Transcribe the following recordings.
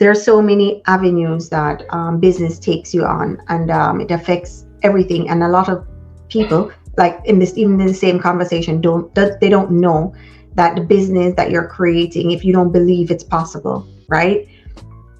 there's so many avenues that business takes you on, and it affects everything. And a lot of people, like in this, even in the same conversation, they don't know that the business that you're creating, if you don't believe it's possible, right?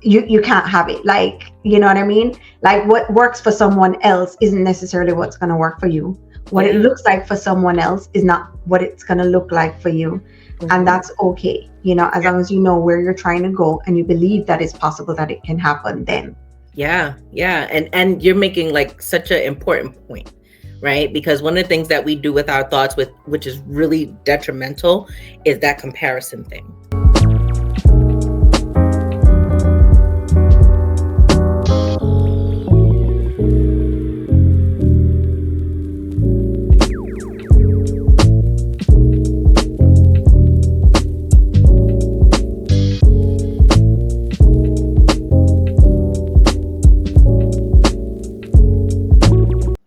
You can't have it. Like, you know what I mean? Like, what works for someone else isn't necessarily what's going to work for you. What it looks like for someone else is not what it's going to look like for you. And that's okay, as long as you know where you're trying to go and you believe that it's possible that it can happen then. Yeah. And you're making like such an important point, right? Because one of the things that we do with our thoughts, which is really detrimental, is that comparison thing.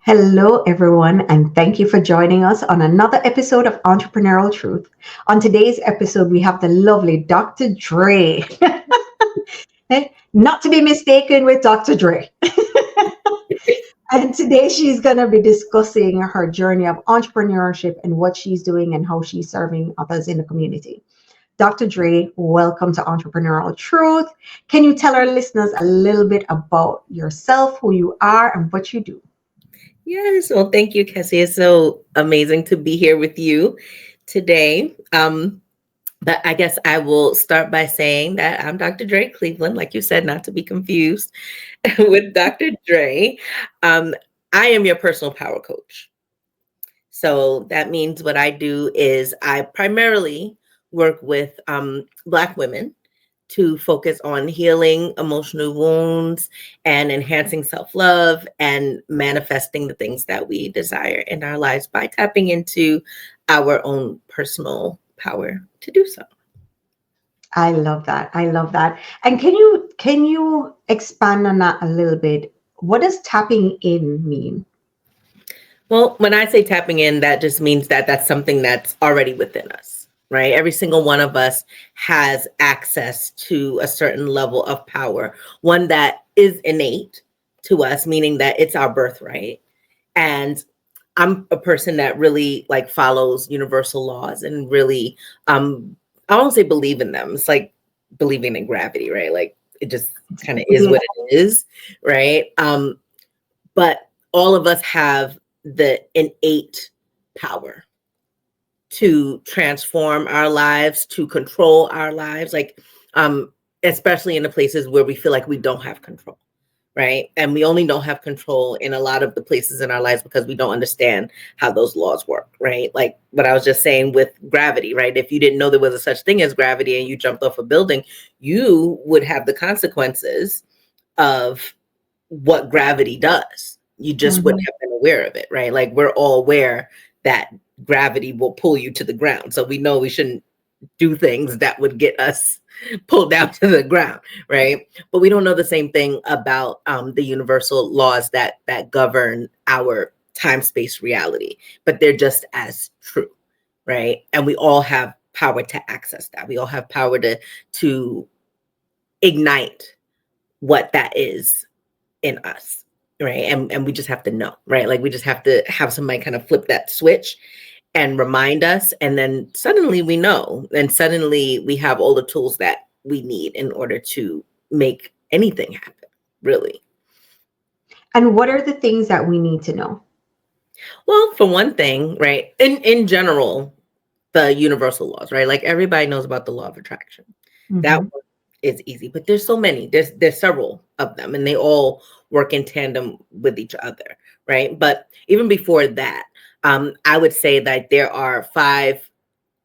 Hello, everyone, and thank you for joining us on another episode of Entrepreneurial Truth. On today's episode, we have the lovely Dr. Dré. Not to be mistaken with Dr. Dré. And today she's going to be discussing her journey of entrepreneurship and what she's doing and how she's serving others in the community. Dr. Dré, welcome to Entrepreneurial Truth. Can you tell our listeners a little bit about yourself, who you are, and what you do? Yes. Well, thank you, Cassie. It's so amazing to be here with you today. But I guess I will start by saying that I'm Dr. Dré Cleveland, like you said, not to be confused with Dr. Dré. I am your personal power coach. So that means what I do is I primarily work with Black women to focus on healing emotional wounds and enhancing self-love and manifesting the things that we desire in our lives by tapping into our own personal power to do so. I love that. And can you expand on that a little bit? What does tapping in mean? Well, when I say tapping in, that just means that that's something that's already within us, right? Every single one of us has access to a certain level of power, one that is innate to us, meaning that it's our birthright. And I'm a person that really like follows universal laws and really, I won't say believe in them. It's like believing in gravity, right? Like it just kind of is what it is, right? But all of us have the innate power to transform our lives, to control our lives, like especially in the places where we feel like we don't have control, right? And we only don't have control in a lot of the places in our lives because we don't understand how those laws work, right? Like what I was just saying with gravity, right? If you didn't know there was a such thing as gravity and you jumped off a building, you would have the consequences of what gravity does. You just wouldn't have been aware of it, right? Like we're all aware that gravity will pull you to the ground. So we know we shouldn't do things that would get us pulled down to the ground, right? But we don't know the same thing about the universal laws that govern our time-space reality, but they're just as true, right? And we all have power to access that. We all have power to ignite what that is in us. Right. And we just have to know, right? Like we just have to have somebody kind of flip that switch and remind us. And then suddenly we know, and suddenly we have all the tools that we need in order to make anything happen, really. And what are the things that we need to know? Well, for one thing, right, in general, the universal laws, right? Like everybody knows about the law of attraction. That one is easy, but there's so many. There's several of them, and they all work in tandem with each other, right? But even before that, I would say that there are 5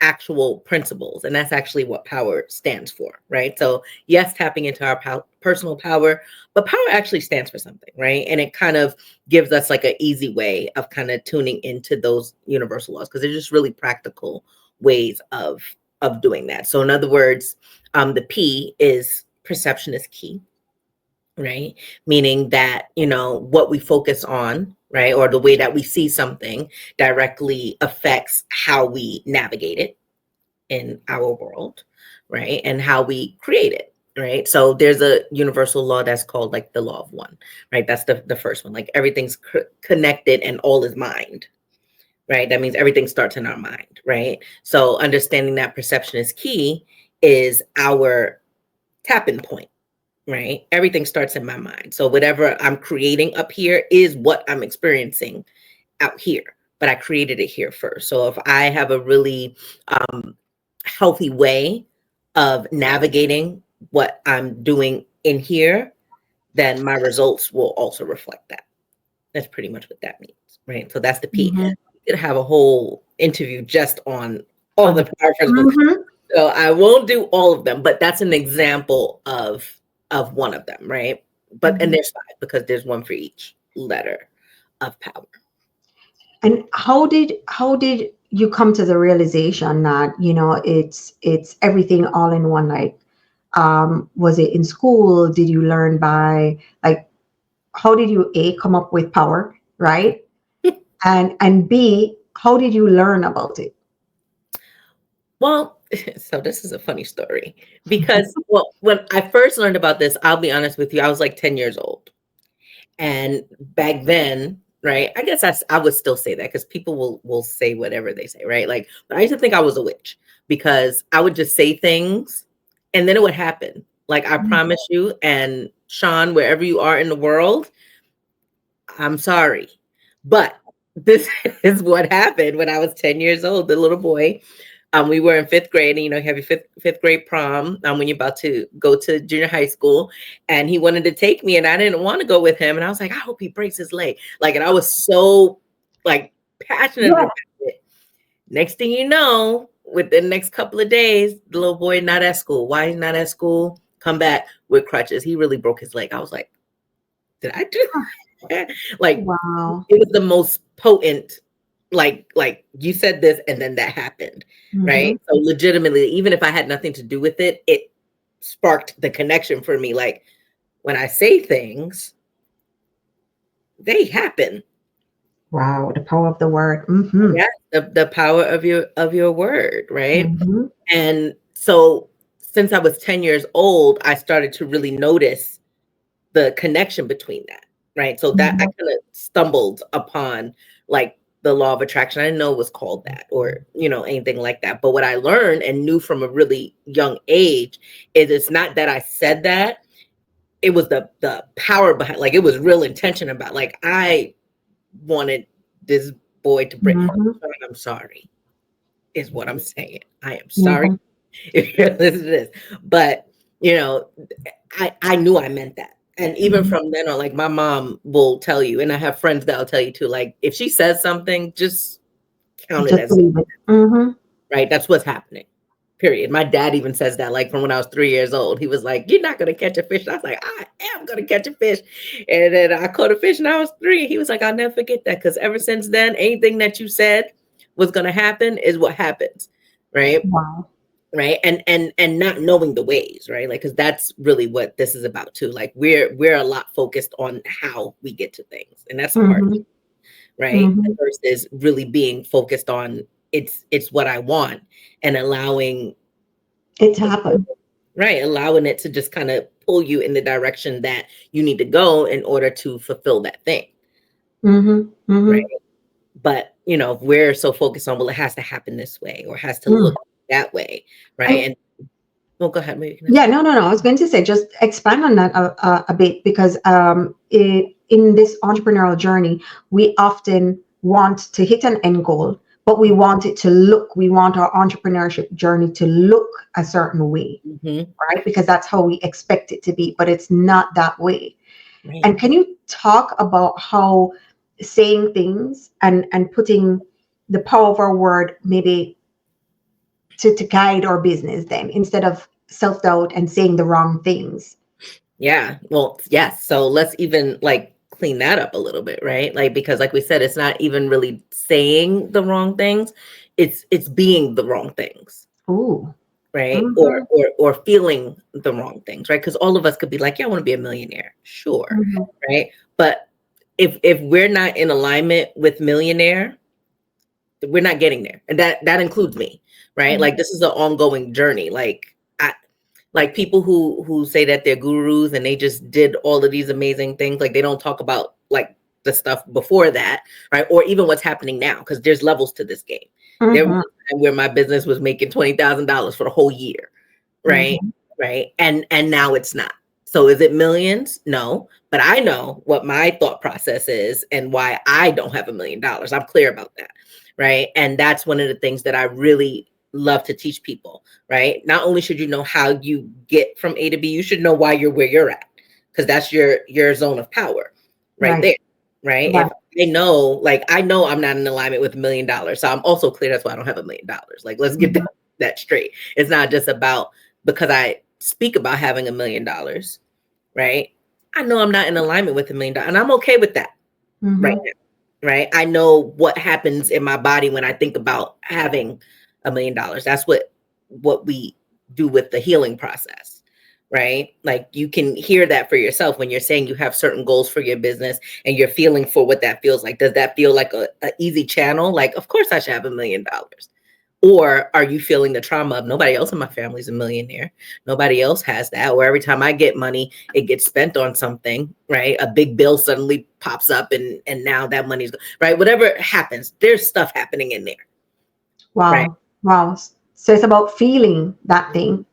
actual principles, and that's actually what power stands for, right? So yes, tapping into our personal power, but power actually stands for something, right? And it kind of gives us like an easy way of kind of tuning into those universal laws because they're just really practical ways of doing that. So in other words, the P is perception is key, right? Meaning that, what we focus on, right? Or the way that we see something directly affects how we navigate it in our world, right? And how we create it right? So there's a universal law that's called like the law of one, right? That's the first one. Like everything's connected and all is mind, right? That means everything starts in our mind, right? So understanding that perception is key is our tapping point, right? Everything starts in my mind. So whatever I'm creating up here is what I'm experiencing out here, but I created it here first. So if I have a really healthy way of navigating what I'm doing in here, then my results will also reflect that. That's pretty much what that means, right? So that's the P. Mm-hmm. We could have a whole interview just on all the power principles. Mm-hmm. So I won't do all of them, but that's an example of one of them, right? But and there's five because there's one for each letter of power. And how did you come to the realization that, it's everything all in one? Like, was it in school? Did you learn by, like, how did you A, come up with power, right? And B, how did you learn about it? Well, so this is a funny story because well, when I first learned about this, I'll be honest with you, I was like 10 years old. And back then, right? I guess I would still say that because people will say whatever they say, right? Like, but I used to think I was a witch because I would just say things and then it would happen. Like I promise you, and Sean, wherever you are in the world, I'm sorry. But this is what happened when I was 10 years old, the little boy. We were in fifth grade, and you have your fifth grade prom when you're about to go to junior high school. And he wanted to take me, and I didn't want to go with him. And I was like, I hope he breaks his leg. Like, and I was so like passionate about it. Next thing you know, within the next couple of days, the little boy not at school. Why he's not at school? Come back with crutches. He really broke his leg. I was like, did I do that? Like, Wow. it was the most potent. Like you said this and then that happened, right? So legitimately, even if I had nothing to do with it, it sparked the connection for me. Like when I say things, they happen. Wow, the power of the word. Yeah, the power of your word, right? Mm-hmm. And so since I was 10 years old, I started to really notice the connection between that, right? So that I kind of stumbled upon like the law of attraction. I didn't know it was called that or, anything like that. But what I learned and knew from a really young age is it's not that I said that. It was the power behind, like it was real intention about, like I wanted this boy to break. I'm sorry, is what I'm saying. I am sorry if you're listening to this. But, I knew I meant that. And even from then on, like my mom will tell you, and I have friends that'll tell you too, like if she says something, just count it Just as believe it. right. That's what's happening. Period. My dad even says that, like from when I was 3 years old, he was like, "You're not gonna catch a fish." I was like, "I am gonna catch a fish," and then I caught a fish, and I was 3. He was like, "I'll never forget that," because ever since then, anything that you said was gonna happen is what happens, right? Wow. Right. And not knowing the ways, right? Like, because that's really what this is about too. Like we're a lot focused on how we get to things, and that's hard, right? Versus really being focused on it's what I want and allowing It's happened. right, allowing it to just kind of pull you in the direction that you need to go in order to fulfill that thing. Right. But if we're so focused on, well, it has to happen this way or has to look that way, right? And well, go ahead. Maybe Yeah, no. I was going to say, just expand on that a bit, because in this entrepreneurial journey, we often want to hit an end goal, but we want our entrepreneurship journey to look a certain way, right? Because that's how we expect it to be, but it's not that way. Right. And can you talk about how saying things and putting the power of our word maybe to guide our business then, instead of self-doubt and saying the wrong things? Yeah. Well, yes. So let's even like clean that up a little bit, right? Like, because like we said, it's not even really saying the wrong things. It's being the wrong things. Ooh. Right. Or feeling the wrong things, right? Because all of us could be like, yeah, I want to be a millionaire. Sure. Right. But if we're not in alignment with millionaire, we're not getting there. And that includes me, right? Like this is an ongoing journey. Like Like people who say that they're gurus and they just did all of these amazing things, like they don't talk about like the stuff before that, right? Or even what's happening now, because there's levels to this game. There was Mm-hmm. a time where my business was making $20,000 for the whole year, right? Mm-hmm. Right. And now it's not. So is it millions? No. But I know what my thought process is and why I don't have $1 million. I'm clear about that. Right. And that's one of the things that I really love to teach people, right? Not only should you know how you get from A to B, you should know why you're where you're at, because that's your zone of power right Right. there. Right. Right. If I know, like I know I'm not in alignment with $1 million. So I'm also clear that's why I don't have $1 million. Like let's get Mm-hmm. that straight. It's not just about because I speak about having $1 million, right? I know I'm not in alignment with $1 million, and I'm okay with that right Mm-hmm. now, right? I know what happens in my body when I think about having $1 million. That's what we do with the healing process, right? Like you can hear that for yourself when you're saying you have certain goals for your business and you're feeling for what that feels like. Does that feel like a easy channel? Like, of course I should have $1 million. Or are you feeling the trauma of nobody else in my family is a millionaire? Nobody else has that. Or every time I get money, it gets spent on something, right? A big bill suddenly pops up and now that money's right. Whatever happens, there's stuff happening in there, right? Wow. Wow. So it's about feeling that thing.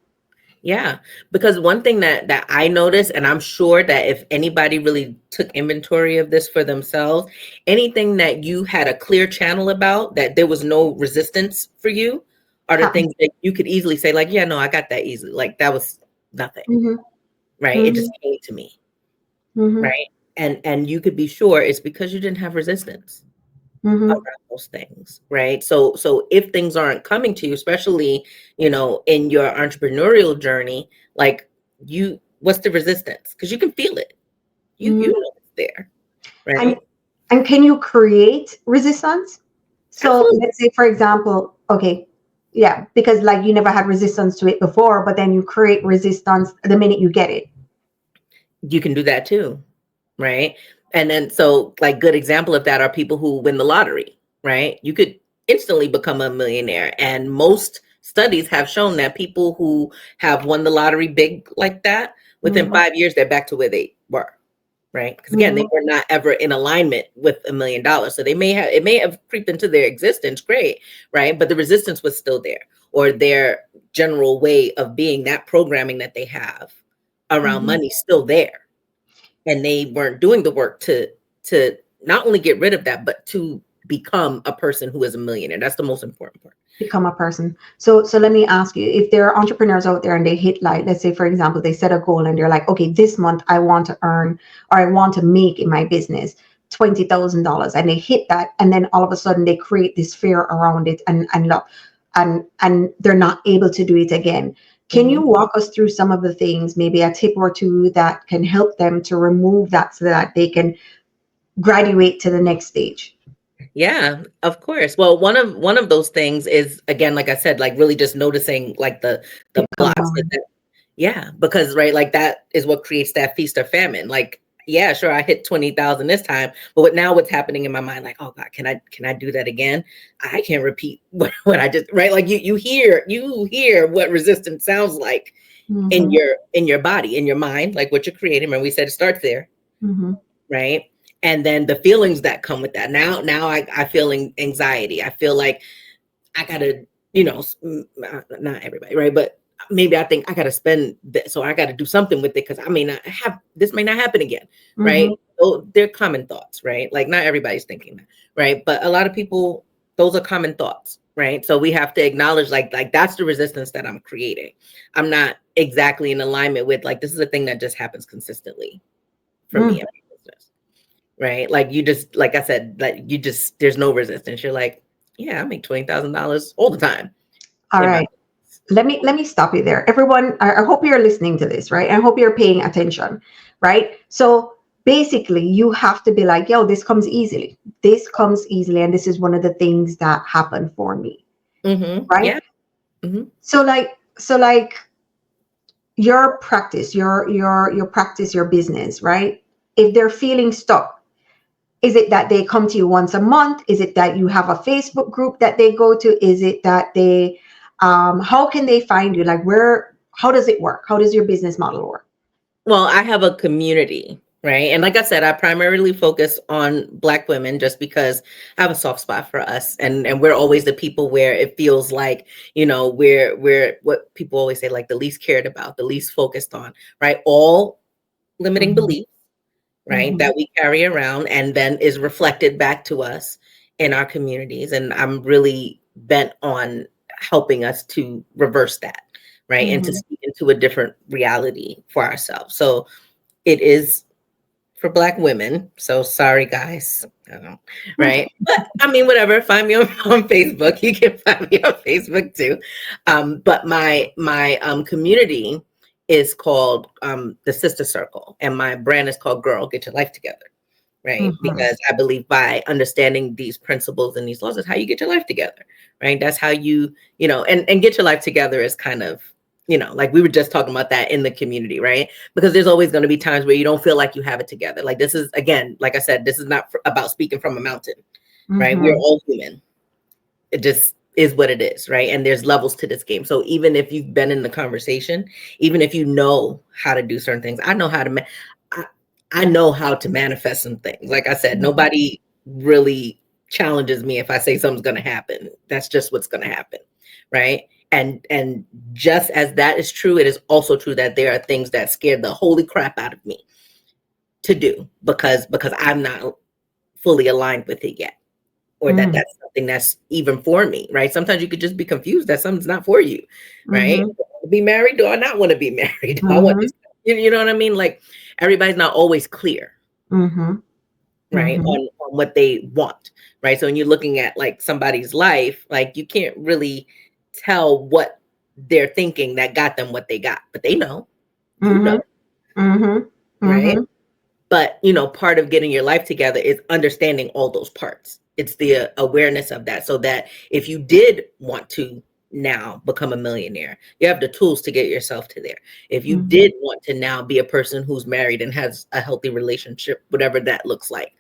Yeah, because one thing that I noticed, and I'm sure that if anybody really took inventory of this for themselves, anything that you had a clear channel about, that there was no resistance for you, are the Happen. things that you could easily say, like, yeah, no, I got that easily. Like that was nothing, Mm-hmm. right? It Mm-hmm. just came to me, Mm-hmm. right? And you could be sure it's because you didn't have resistance Mm-hmm. around those things, right? So if things aren't coming to you, especially, in your entrepreneurial journey, like what's the resistance? Because you can feel it. You Mm-hmm. know it's there, And right? and can you create resistance? So Absolutely. let's say, for example, okay, yeah, because like you never had resistance to it before, but then you create resistance the minute you get it. You can do that too, right? And then so like good example of that are people who win the lottery, right? You could instantly become a millionaire. And most studies have shown that people who have won the lottery big like that, within Mm-hmm. 5 years, they're back to where they were. Right, because again, they Mm-hmm. were not ever in alignment with $1 million, so it may have creeped into their existence, great, right, but the resistance was still there, or their general way of being, that programming that they have around Mm-hmm. money, still there, and they weren't doing the work to not only get rid of that, but to become a person who is a millionaire. That's the most important part. Become a person. So let me ask you, if there are entrepreneurs out there and they hit, like, let's say for example, they set a goal and they're like, okay, this month I want to earn, or I want to make in my business $20,000, and they hit that, and then all of a sudden they create this fear around it, and they're not able to do it again. Can Mhm. you walk us through some of the things, maybe a tip or two that can help them to remove that so that they can graduate to the next stage? Yeah, of course. Well, one of those things is, again, like I said, like really just noticing like the The blocks compound. yeah, because right, like that is what creates that feast or famine. Like, yeah, sure, I hit 20,000 this time, but what's happening in my mind? Like, oh God, can I do that again? I can't repeat what I just right. Like you hear what resistance sounds like in Mm-hmm. your body, in your mind, like what you're creating. Remember, we said it starts there, Mm-hmm. right? And then the feelings that come with that. Now I feel anxiety. I feel like I gotta, not everybody, right? But maybe I think I gotta spend this, so I gotta do something with it because I may not have this, may not happen again, right? Mm-hmm. So they're common thoughts, right? Like not everybody's thinking that, right? But a lot of people, those are common thoughts, right? So we have to acknowledge like that's the resistance that I'm creating. I'm not exactly in alignment with, like, this is a thing that just happens consistently for me Mm. in my business, right? Like you just, like I said, like you just, there's no resistance. You're like, yeah, I make $20,000 all the time All in my right. Let me stop you there. Everyone, I hope you're listening to this, right? I hope you're paying attention, right? So basically, you have to be like, yo, this comes easily. This comes easily. And this is one of the things that happen for me, right? Yeah. Hmm. So like your practice, your practice, your business, right? If they're feeling stuck, is it that they come to you once a month? Is it that you have a Facebook group that they go to? Is it that they how can they find you? Like, where, how does it work? How does your business model work? Well, I have a community, right? And like I said, I primarily focus on Black women just because I have a soft spot for us. And we're always the people where it feels like, we're what people always say, like the least cared about, the least focused on, right? All limiting Mm-hmm. beliefs, right, Mm-hmm. that we carry around and then is reflected back to us in our communities. And I'm really bent on helping us to reverse that, right, and to Mm-hmm. speak into a different reality for ourselves. So it is for Black women. So sorry, guys. I don't, right? But I mean, whatever. Find me on Facebook. You can find me on Facebook too. But my community is called the Sister Circle, and my brand is called Girl Get Your Life Together. Right? Mm-hmm. Because I believe by understanding these principles and these laws is how you get your life together. Right? That's how and get your life together is kind of like we were just talking about that in the community, right? Because there's always going to be times where you don't feel like you have it together. Like this is, again, like I said, this is not about speaking from a mountain, right? We're Mm-hmm. all human. It just is what it is, right? And there's levels to this game. So even if you've been in the conversation, even if you know how to do certain things, I know how to, I know how to manifest some things. Like I said, nobody really challenges me if I say something's going to happen. That's just what's going to happen, right? And just as that is true, it is also true that there are things that scared the holy crap out of me to do because I'm not fully aligned with it yet, or that Mm-hmm. that's something that's even for me, right? Sometimes you could just be confused that something's not for you, right? Mm-hmm. Do I want to be married? Do I not want to be married? Do I want Mm-hmm. this? You know what I mean? Like everybody's not always clear, Mm-hmm. right, Mm-hmm. on what they want, right? So when you're looking at like somebody's life, like you can't really tell what they're thinking that got them what they got, but they know, you Mm-hmm. know, Mm-hmm. right? Mm-hmm. But part of getting your life together is understanding all those parts. It's the awareness of that, so that if you did want to now become a millionaire, you have the tools to get yourself to there. If you Mm-hmm. did want to now be a person who's married and has a healthy relationship, whatever that looks like,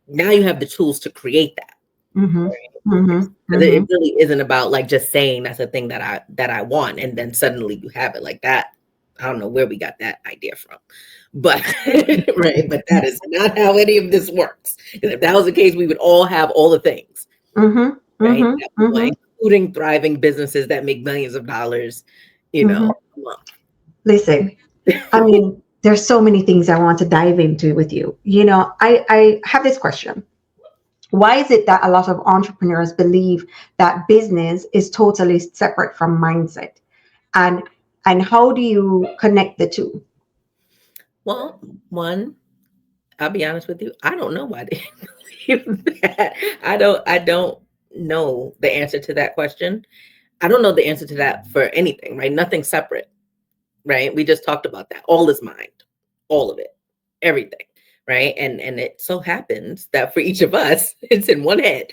now you have the tools to create that. Mm-hmm. Right? Mm-hmm. Because it really isn't about like just saying that's a thing that I want, and then suddenly you have it like that. I don't know where we got that idea from, but right, but that is not how any of this works. And if that was the case, we would all have all the things, Mm-hmm. right, Mm-hmm. that we Mm-hmm. want, including thriving businesses that make millions of dollars, Mm-hmm. a month. Listen, I mean, there's so many things I want to dive into with you. I have this question. Why is it that a lot of entrepreneurs believe that business is totally separate from mindset? And and how do you connect the two? Well, one, I'll be honest with you, I don't know why they believe that. I don't know the answer to that question. I don't know the answer to that for anything, right? Nothing separate, right? We just talked about that. All is mind, all of it, everything, right? And it so happens that for each of us, it's in one head,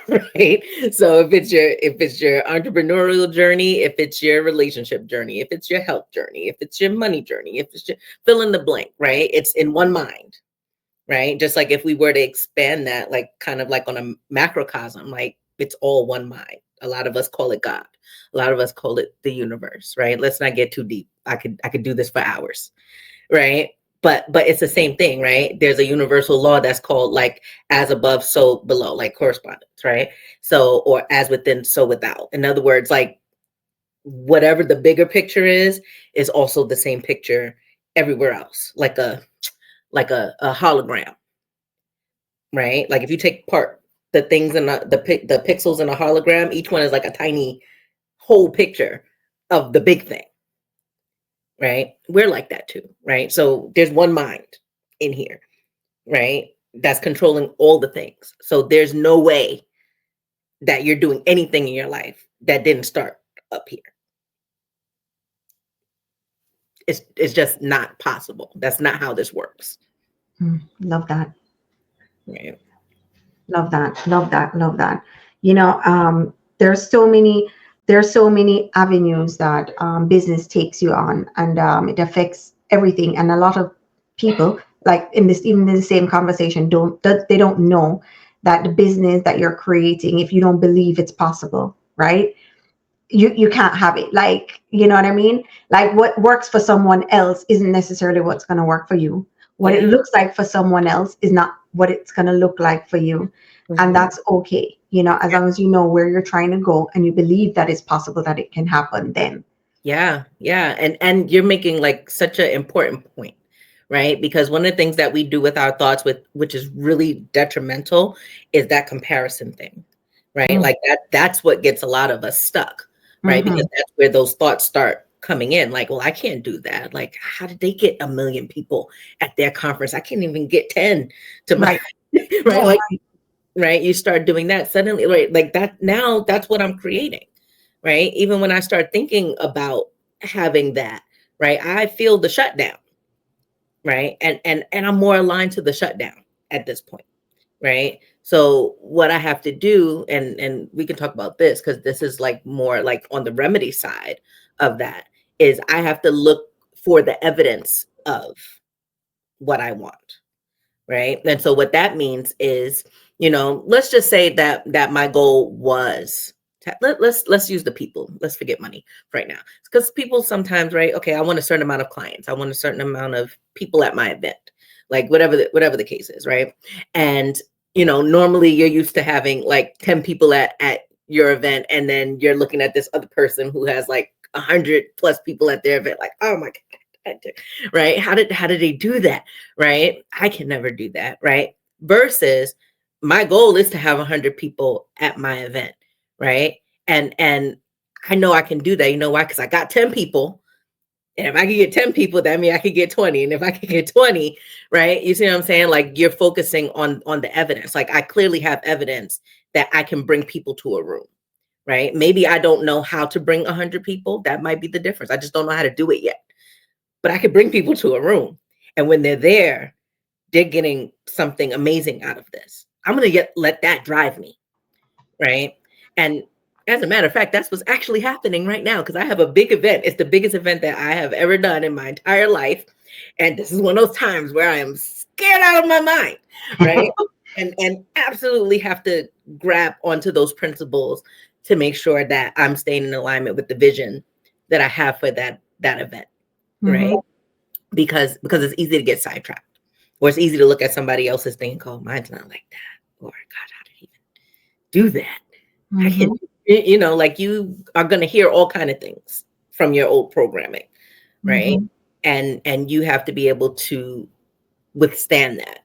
right? So if it's your entrepreneurial journey, if it's your relationship journey, if it's your health journey, if it's your money journey, if it's your fill in the blank, right? It's in one mind, right? Just like if we were to expand that, like kind of like on a macrocosm, like it's all one mind. A lot of us call it God. A lot of us call it the universe, right? Let's not get too deep. I could do this for hours, right? But it's the same thing, right? There's a universal law that's called like as above, so below, like correspondence, right? So or as within, so without. In other words, like whatever the bigger picture is also the same picture everywhere else, like a hologram, right? Like if you take part the things in the pixels in a hologram, each one is like a tiny whole picture of the big thing, right? We're like that too, right? So there's one mind in here, right? That's controlling all the things. So there's no way that you're doing anything in your life that didn't start up here. It's just not possible. That's not how this works, Love that. right? Love that. Love that. Love that. You know, there's so many avenues that business takes you on, and it affects everything. And a lot of people, like even in the same conversation, they don't know that the business that you're creating, if you don't believe it's possible, right? you can't have it. Like, you know what I mean? Like what works for someone else isn't necessarily what's going to work for you. What it Yeah. looks like for someone else is not what it's going to look like for you. And Mhm. that's okay. You know, as long as you know where you're trying to go and you believe that it's possible that it can happen, then. Yeah, yeah. And you're making like such an important point, right? Because one of the things that we do with our thoughts with which is really detrimental is that comparison thing, right? Like that's what gets a lot of us stuck, right? Mm-hmm. Because that's where those thoughts start coming in. Like, well, I can't do that. Like, how did they get 1 million people at their conference? I can't even get 10 to my Right. right. Right. Like, right. You start doing that suddenly, right? Like that now that's what I'm creating, right? Even when I start thinking about having that, right? I feel the shutdown, right? And I'm more aligned to the shutdown at this point, right? So what I have to do, and we can talk about this because this is like more like on the remedy side of that, is I have to look for the evidence of what I want, right? And so what that means is, let's just say that my goal was let's use the people. Let's forget money right now, because people sometimes, right? Okay, I want a certain amount of clients. I want a certain amount of people at my event, like whatever the case is, right? And normally you're used to having like 10 people at your event, and then you're looking at this other person who has like 100 plus people at their event, like, oh my god, right? How did they do that? Right? I can never do that, right? Versus my goal is to have 100 people at my event, right? And I know I can do that. You know why? Because I got 10 people. And if I could get 10 people, that means I could get 20. And if I could get 20, right? You see what I'm saying? Like you're focusing on the evidence. Like I clearly have evidence that I can bring people to a room, right? Maybe I don't know how to bring 100 people. That might be the difference. I just don't know how to do it yet. But I could bring people to a room. And when they're there, they're getting something amazing out of this. I'm going to let that drive me, right? And as a matter of fact, that's what's actually happening right now because I have a big event. It's the biggest event that I have ever done in my entire life. And this is one of those times where I am scared out of my mind, right? And absolutely have to grab onto those principles to make sure that I'm staying in alignment with the vision that I have for that event, right? Mm-hmm. Because it's easy to get sidetracked, or it's easy to look at somebody else's thing and go, mine's not like that, or God, how did he even do that? I Mm-hmm. can, like you are going to hear all kind of things from your old programming, right? Mm-hmm. And you have to be able to withstand that,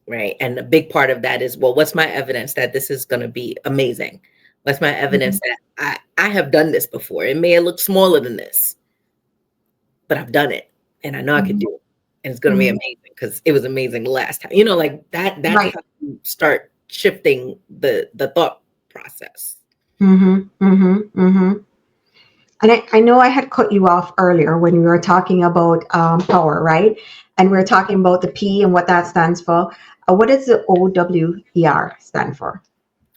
right? And a big part of that is, well, what's my evidence that this is going to be amazing? What's my evidence that I have done this before? It may have looked smaller than this, but I've done it and I know I can Mm-hmm. do it. And it's going to be Mm-hmm. amazing because it was amazing last time. Like that's Right. how you start shifting the thought process. Mm-hmm. Mm-hmm. Mm-hmm. And I know I had cut you off earlier when we were talking about power, right? And we were talking about the P and what that stands for. What does the OWER stand for?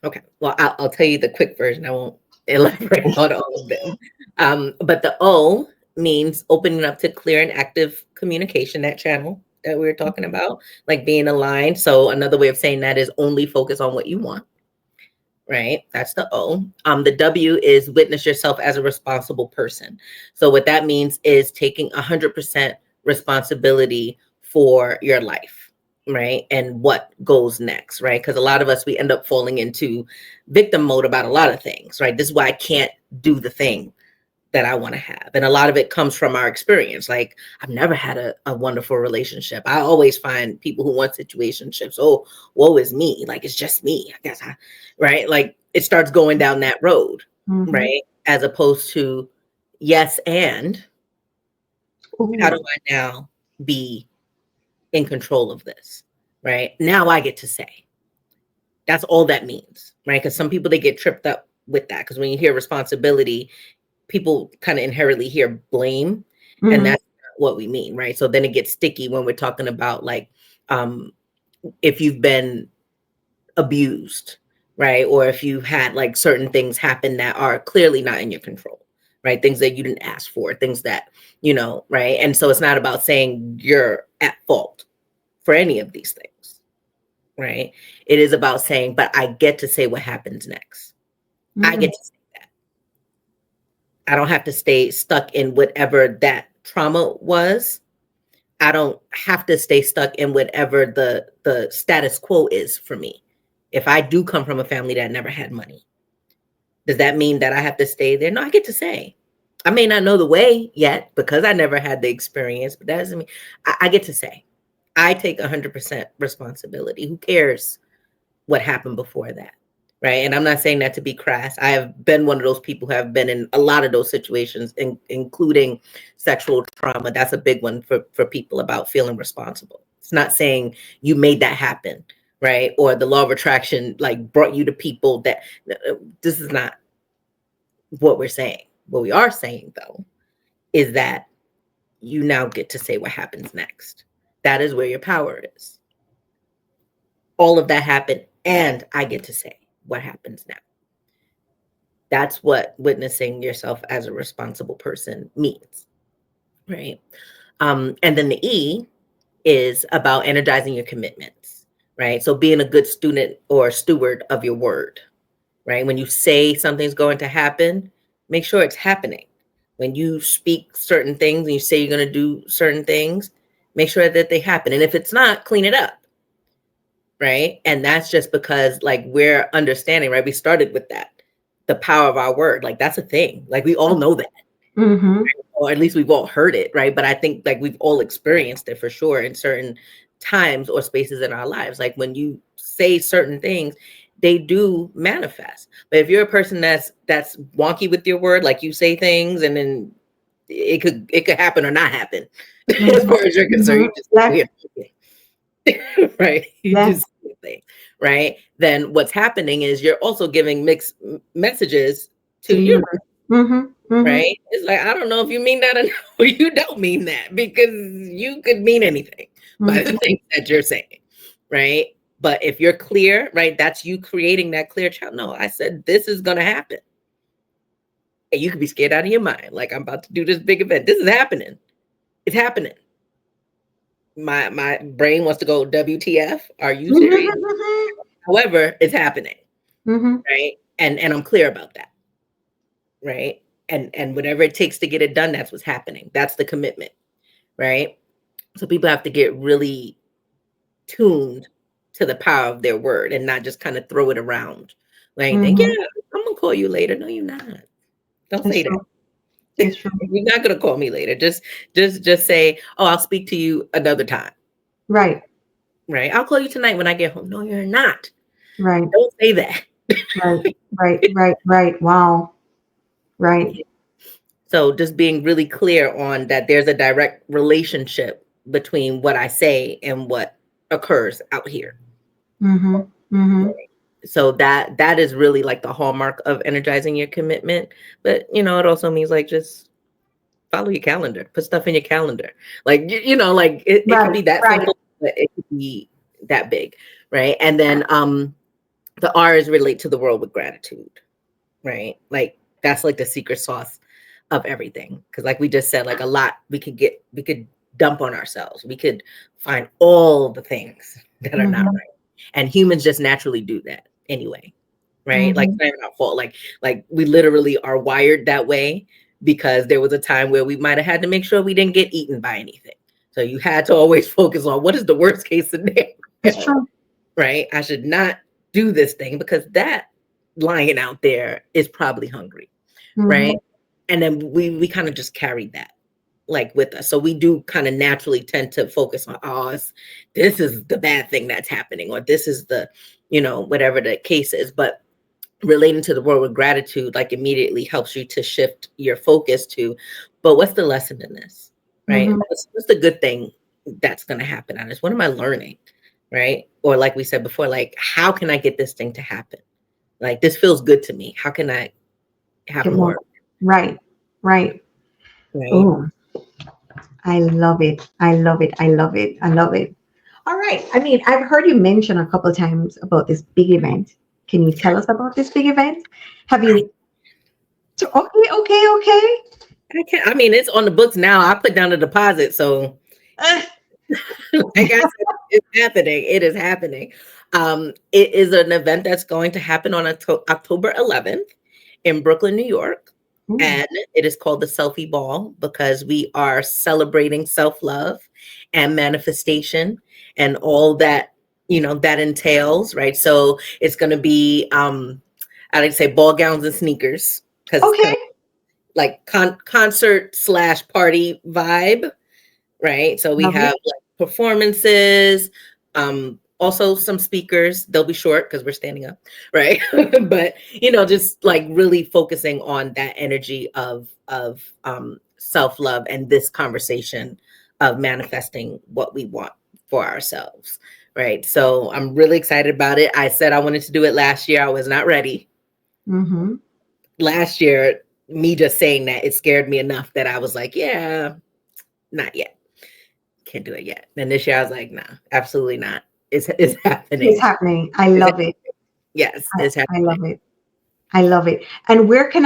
Okay. Well, I'll tell you the quick version. I won't elaborate on all of them. But the O means opening up to clear and active communication, that channel that we were talking about, like being aligned. So another way of saying that is only focus on what you want, right? That's the O. The W is witness yourself as a responsible person. So what that means is taking 100% responsibility for your life, right? And what goes next, right? Because a lot of us, we end up falling into victim mode about a lot of things, right? This is why I can't do the thing that I want to have. And a lot of it comes from our experience. Like, I've never had a wonderful relationship. I always find people who want situationships, oh, woe is me. Like, it's just me, I guess. Right? Like, it starts going down that road, Mm-hmm. right? As opposed to, yes, and how do Ooh. I now be in control of this? Right? Now I get to say. That's all that means, right? Because some people, they get tripped up with that. Because when you hear responsibility, people kind of inherently hear blame, and Mm-hmm. that's not what we mean, right? So then it gets sticky when we're talking about like um if you've been abused, right? Or if you've had like certain things happen that are clearly not in your control, right? Things that you didn't ask for, things that, right? And so it's not about saying you're at fault for any of these things, right? It is about saying, but I get to say what happens next. I Mm-hmm. get to say that, I don't have to stay stuck in whatever that trauma was. I don't have to stay stuck in whatever the status quo is for me. If I do come from a family that never had money, does that mean that I have to stay there? No, I get to say. I may not know the way yet because I never had the experience, but that doesn't mean I get to say. I take 100% responsibility. Who cares what happened before that? Right. And I'm not saying that to be crass. I have been one of those people who have been in a lot of those situations, including sexual trauma. That's a big one for people about feeling responsible. It's not saying you made that happen, right? Or the law of attraction like brought you to people that this is not what we're saying. What we are saying, though, is that you now get to say what happens next. That is where your power is. All of that happened, and I get to say what happens now. That's what witnessing yourself as a responsible person means, right? And then the E is about energizing your commitments, right? So being a good student or steward of your word, right? When you say something's going to happen, make sure it's happening. When you speak certain things and you say you're going to do certain things, make sure that they happen. And if it's not, clean it up, right? And that's just because like we're understanding, right? We started with that, the power of our word. Like that's a thing. Like we all know that. Mm-hmm. Or at least we've all heard it, right? But I think like we've all experienced it for sure in certain times or spaces in our lives. Like when you say certain things, they do manifest. But if you're a person that's wonky with your word, like you say things and then it could happen or not happen, as far as you're concerned, you just right? You just say, right? Then what's happening is you're also giving mixed messages to you. Right? It's like, I don't know if you mean that or you don't mean that, because you could mean anything by the things that you're saying, right? But if you're clear, right, that's you creating that clear channel. No, I said this is going to happen. And you could be scared out of your mind. Like, I'm about to do this big event. This is happening. It's happening. My brain wants to go, WTF? Are you serious? However, it's happening. Right? And I'm clear about that. Right? And whatever it takes to get it done, that's what's happening. That's the commitment. Right? So people have to get really tuned to the power of their word and not just kind of throw it around. Like, yeah, I'm gonna call you later. No, you're not. Don't say that. It's true. You're not gonna call me later. Just say, oh, I'll speak to you another time. Right. Right. I'll call you tonight when I get home. No, you're not. Right. Don't say that. Right. Wow. Right. So just being really clear on that there's a direct relationship between what I say and what occurs out here. So that is really like the hallmark of energizing your commitment. But it also means like just follow your calendar, put stuff in your calendar. Like like it could be that simple, but it could be that big, right? And then the R is relate to the world with gratitude, right? Like that's like the secret sauce of everything. Because like we just said, like a lot we could dump on ourselves. We could find all the things that are not right. And humans just naturally do that anyway, right? Like it's not even our fault. Like we literally are wired that way because there was a time where we might have had to make sure we didn't get eaten by anything. So you had to always focus on what is the worst case scenario. It's true. Right? I should not do this thing because that lion out there is probably hungry, right? And then we kind of just carried that like with us. So we do kind of naturally tend to focus on, this is the bad thing that's happening, or this is the, whatever the case is. But relating to the world with gratitude, like immediately helps you to shift your focus to, but what's the lesson in this, right? What's the good thing that's going to happen on this? What am I learning, right? Or like we said before, like, how can I get this thing to happen? Like, this feels good to me. How can I have more? Right. Oh, I love it. All right. I mean, I've heard you mention a couple of times about this big event. Can you tell us about this big event? Have you? Okay. I mean, it's on the books now. I put down a deposit, so like I said, it's happening. It is happening. It is an event that's going to happen on October 11th in Brooklyn, New York. Ooh. And it is called the Selfie Ball because we are celebrating self-love and manifestation and all that, that entails, right? So it's going to be, I like to say ball gowns and sneakers because it's kind Okay. of like concert slash party vibe, right? So we have Lovely. like performances, also some speakers. They'll be short because we're standing up, right? But just like really focusing on that energy of self-love and this conversation of manifesting what we want for ourselves, right? So I'm really excited about it. I said I wanted to do it last year. I was not ready. Mm-hmm. Last year, me just saying that, it scared me enough that I was like, yeah, not yet. Can't do it yet. And this year I was like, nah, absolutely not. It's It's happening. happening. I It's love it. Yes, it's I happening. love it. I love it. And where can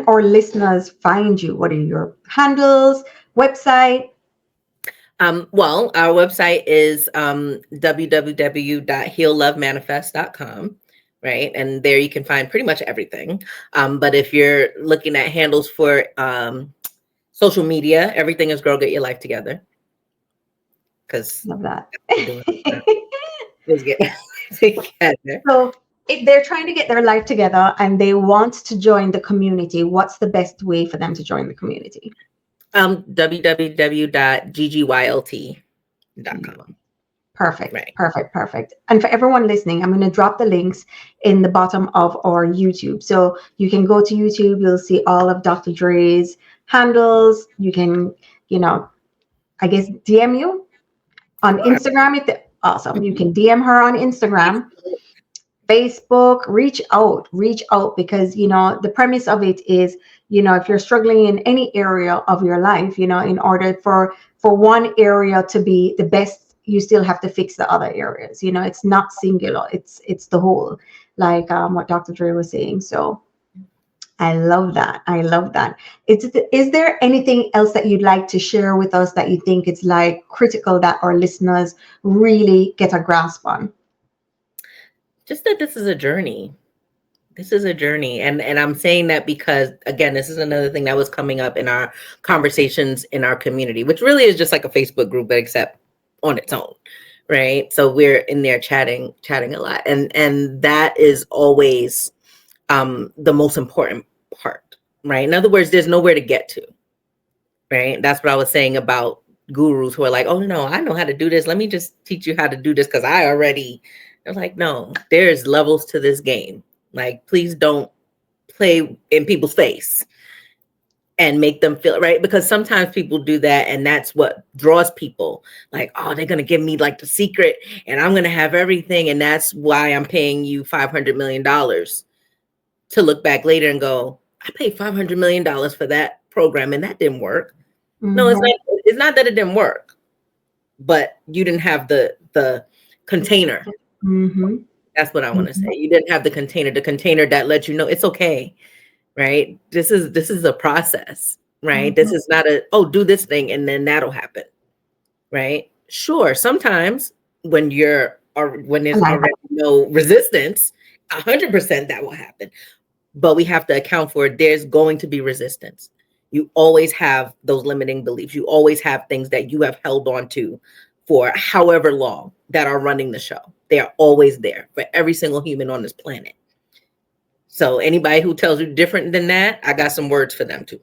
our listeners find you? What are your handles, website? Well, our website is www.heallovemanifest.com, right? And there you can find pretty much everything. But if you're looking at handles for social media, everything is Girl Get Your Life Together. Because Love that. we're doing is get together. So if they're trying to get their life together and they want to join the community, what's the best way for them to join the community? www.ggYlt.com. Perfect, Right. perfect, perfect. And for everyone listening, I'm going to drop the links in the bottom of our YouTube. So you can go to YouTube, you'll see all of Dr. Dre's handles. You can, I guess, DM you on Sure. Instagram. Awesome. You can DM her on Instagram, Facebook, reach out because, the premise of it is, if you're struggling in any area of your life, in order for one area to be the best, you still have to fix the other areas. It's not singular. It's the whole, like what Dr. Dre was saying. So I love that. I love that. Is there anything else that you'd like to share with us that you think it's like critical that our listeners really get a grasp on? Just that this is a journey. This is a journey. And I'm saying that because, again, this is another thing that was coming up in our conversations in our community, which really is just like a Facebook group, but except on its own. Right. So we're in there chatting a lot. And that is always the most important part. Right. In other words, there's nowhere to get to. Right. That's what I was saying about gurus who are like, oh, no, I know how to do this. Let me just teach you how to do this because I already. They're like, no, there's levels to this game. Like, please don't play in people's face and make them feel right. Because sometimes people do that. And that's what draws people like, oh, they're going to give me like the secret and I'm going to have everything. And that's why I'm paying you $500 million to look back later and go, I paid $500 million for that program and that didn't work. No, Mhm. it's not that it didn't work, but you didn't have the container. Mhm. That's what I want to say. Mhm. You didn't have the container that lets you know it's okay, right? This is a process, right? This Mhm. is not do this thing and then that'll happen, right? Sure, sometimes when when I there's like already no resistance, 100% that will happen. But we have to account for there's going to be resistance. You always have those limiting beliefs. You always have things that you have held on to for however long that are running the show. They are always there for every single human on this planet. So anybody who tells you different than that, I got some words for them too.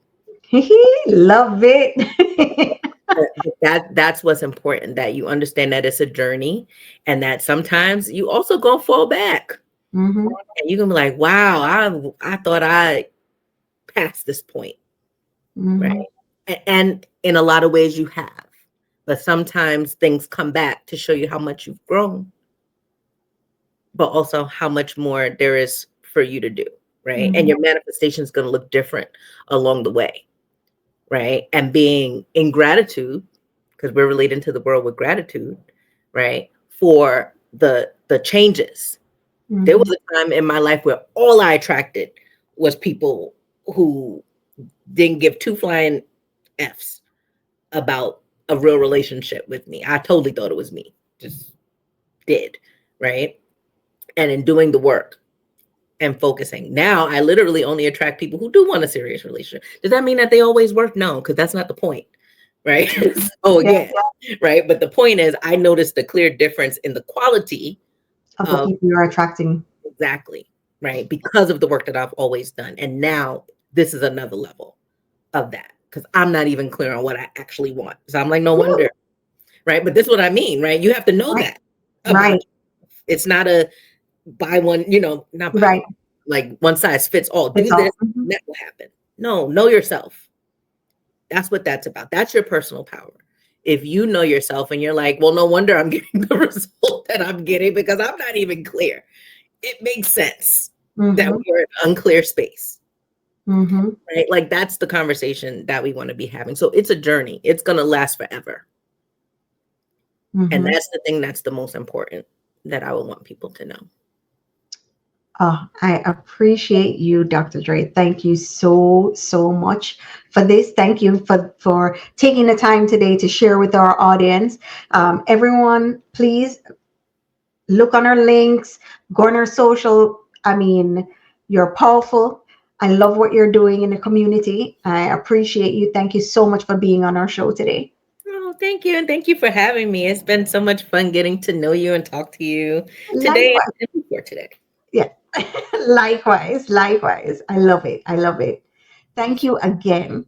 it. Love it. That's what's important, that you understand that it's a journey and that sometimes you also gonna fall back. Mhm. And you can be like, wow, I thought I passed this point. Right. Mhm. And in a lot of ways you have. But sometimes things come back to show you how much you've grown, but also how much more there is for you to do. Right. And Mhm. your manifestation is going to look different along the way. Right. And being in gratitude, because we're related to the world with gratitude, right? For the changes. There was Mhm. a time in my life where all I attracted was people who didn't give two flying F's about a real relationship with me. I totally thought it was me, just did, right? And in doing the work, and focusing. Now I literally only attract people who do want a serious relationship. Does that mean that they always work? No, because that's not the point. Right. Oh, Yeah, again, right. But the point is, I noticed the clear difference in the quality of the of people you're attracting. exactly right because of the work that I've always done. And now this is another level of that because I'm not even clear on what I actually want. So I'm like, no wonder. Right. But this is what I mean, right? You have to know Right, that about right, you. It's not a buy one, not buy right. one, like one size fits all. It's Do this, all. Mhm. that will happen. No, know yourself. That's what that's about. That's your personal power. If you know yourself and you're like, well, no wonder I'm getting the result that I'm getting because I'm not even clear. It makes sense that Mhm, we're in an unclear space, mhm, right? Like that's the conversation that we want to be having. So it's a journey. It's going to last forever. And mhm. that's the thing that's the most important that I would want people to know. Oh, I appreciate you, Dr. Dre. Thank you so, so much for this. Thank you for taking the time today to share with our audience. Everyone, please look on our links, go on our social. I mean, you're powerful. I love what you're doing in the community. I appreciate you. Thank you so much for being on our show today. Oh, thank you. And thank you for having me. It's been so much fun getting to know you and talk to you today Likewise. and before today. Yeah. Likewise. Likewise. I love it. I love it. Thank you again